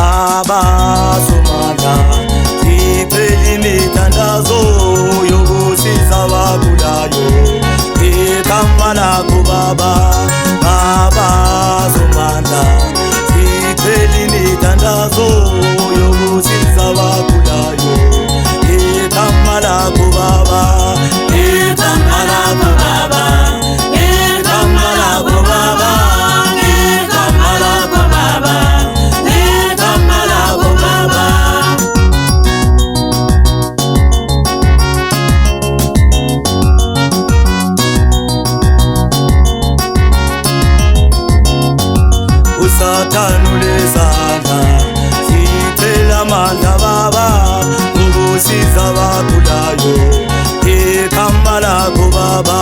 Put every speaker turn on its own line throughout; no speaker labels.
Baba Somandla, siphele imithandazo yokusiza abagulayo ngegama lakho Baba. Baba Somandla, siphele imithandazo yokusiza abagulayo ngegama lakho Baba. Ngegama lakho Baba, ngegama lakho Baba, ngegama lakho Baba, ngegama lakho Baba. uSathane ulezandla, sicela amandla Baba ukusiza abagulayo ngegama lakho Baba.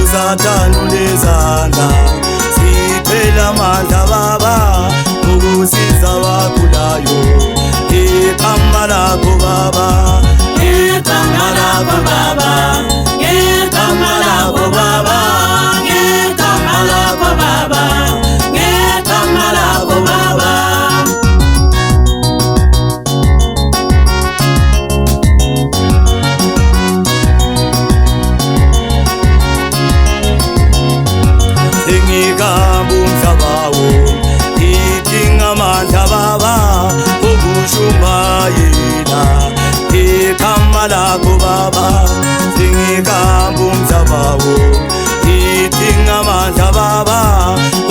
uSathane ulezandla, sicela amandla Baba ukusiza abagulayo ngegama lakho Baba. Ngegama lakho Baba, ngegama lakho Baba, ngegama lakho Baba, ngegama lakho Baba. Sengigamba umhlaba wonke, ngidinga amandla Baba ukushumayela ngegama lakho Baba. Sengigamba umhlaba wonke, ngidinga amandla Baba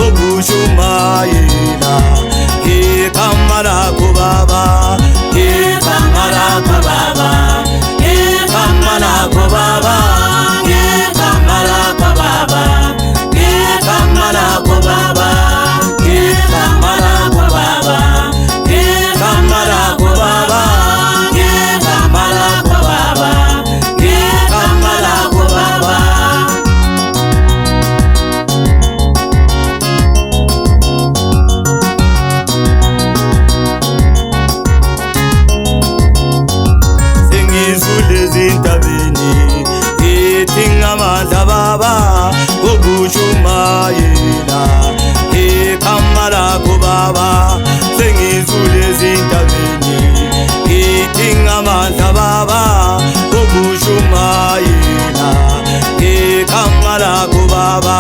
ukushumayela ngegama lakho Baba. Ngegama lakho Baba, ngegama lakho Baba, ngegama lakho Baba, ngegama lakho Baba, ngegama lakho Baba, ngegama lakho Baba, ngegama lakho Baba, ngegama lakho Baba. Sengizule ezintabeni, ngidinga amandla Baba ukushumayela ngegama lakho Baba. Sengizule ezintabeni, ngidinga amandla Baba ukushumayela ngegama lakho Baba.